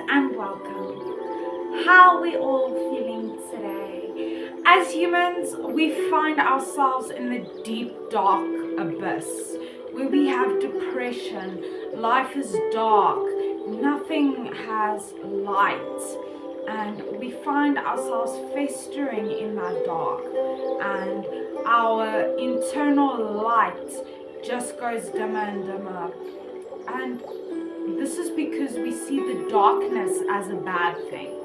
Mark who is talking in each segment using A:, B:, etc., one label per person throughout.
A: and welcome. How are we all feeling today? As humans, we find ourselves in the deep, dark abyss where we have depression, life is dark, nothing has light, and we find ourselves festering in that dark, and our internal light just goes dimmer and dimmer. And this is because we see the darkness as a bad thing.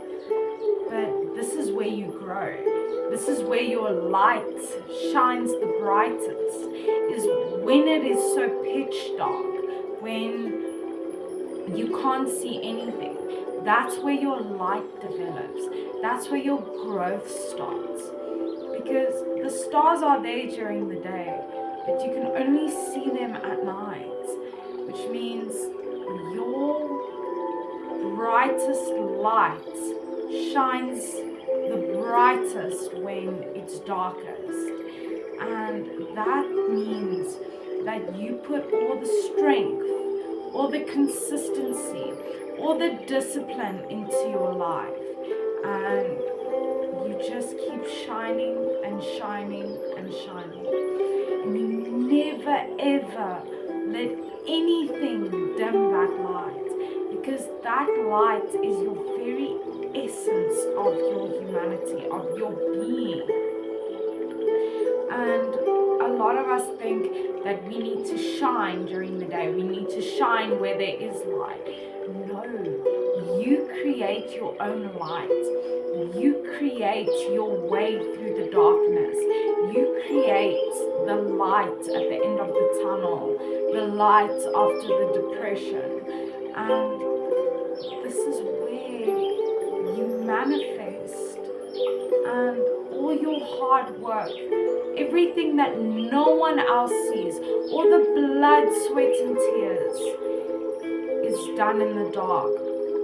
A: But this is where you grow. This is where your light shines the brightest, is when it is so pitch dark, when you can't see anything. That's where your light develops. That's where your growth starts. Because the stars are there during the day, but you can only see them at night, which means your brightest light shines the brightest when it's darkest. And that means that you put all the strength, all the consistency, all the discipline into your life, and you just keep shining and shining and shining. And you never ever let anything dim that light, because that light is your very essence of your humanity, of your being. And a lot of us think that we need to shine during the day, we need to shine where there is light. No, you create your own light. You create your way through the darkness. You create the light at the end of the tunnel, the light after the depression. And this is where you manifest, and all your hard work, everything that no one else sees, all the blood, sweat and tears is done in the dark.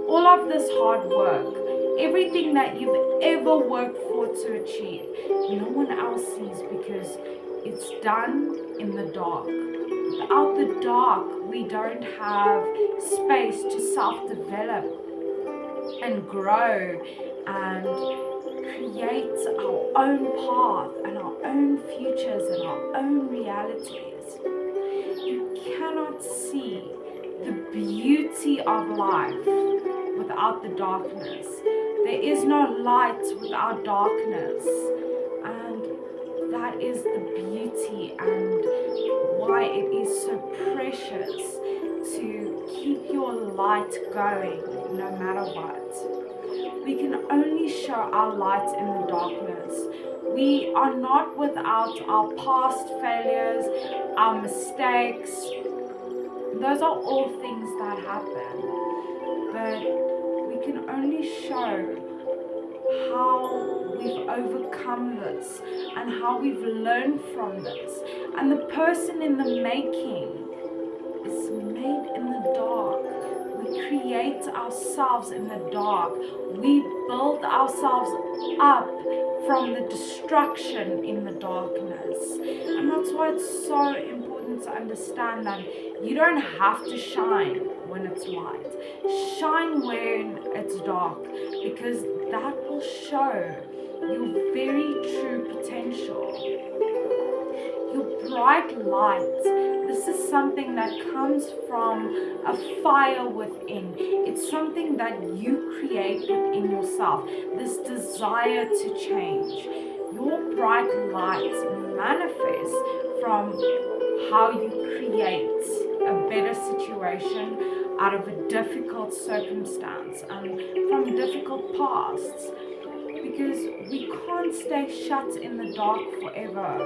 A: All of this hard work, everything that you've ever worked for to achieve, no one else sees, because it's done in the dark. Without the dark, we don't have space to self-develop and grow and create our own path and our own futures and our own realities. You cannot see the beauty of life without the darkness. There is no light without darkness, and that is the beauty and why it is so precious to keep your light going no matter what. We can only show our light in the darkness. We are not without our past failures, our mistakes. Those are all things that happen. But we can only show how we've overcome this and how we've learned from this. And the person in the making is made in the dark. We create ourselves in the dark. We build ourselves up from the destruction in the darkness. And that's why it's so important to understand that you don't have to shine when it's light. Shine when it's dark, because that will show your very true potential. Your bright light, this is something that comes from a fire within. It's something that you create within yourself, this desire to change. Your bright light manifests from how you create a better situation out of a difficult circumstance and from difficult pasts. Because we can't stay shut in the dark forever,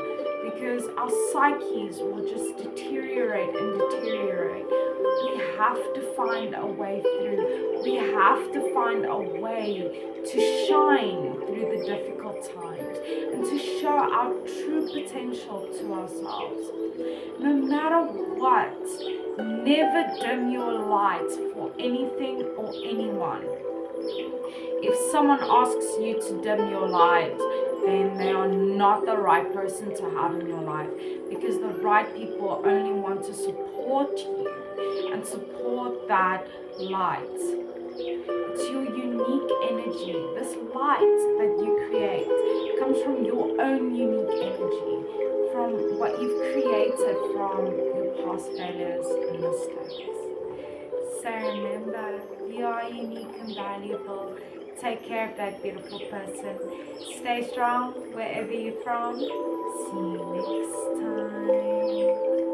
A: because our psyches will just deteriorate and deteriorate. We have to find a way through. We have to find a way to shine through the difficult times and to show our true potential to ourselves. No matter what, never dim your light for anything or anyone. If someone asks you to dim your light, then they are not the right person to have in your life, because the right people only want to support you and support that light. It's your unique energy. This light that you create comes from your own unique energy, from what you've created from your past failures and mistakes. So remember, you are unique and valuable. Take care of that beautiful person. Stay strong wherever you're from. See you next time.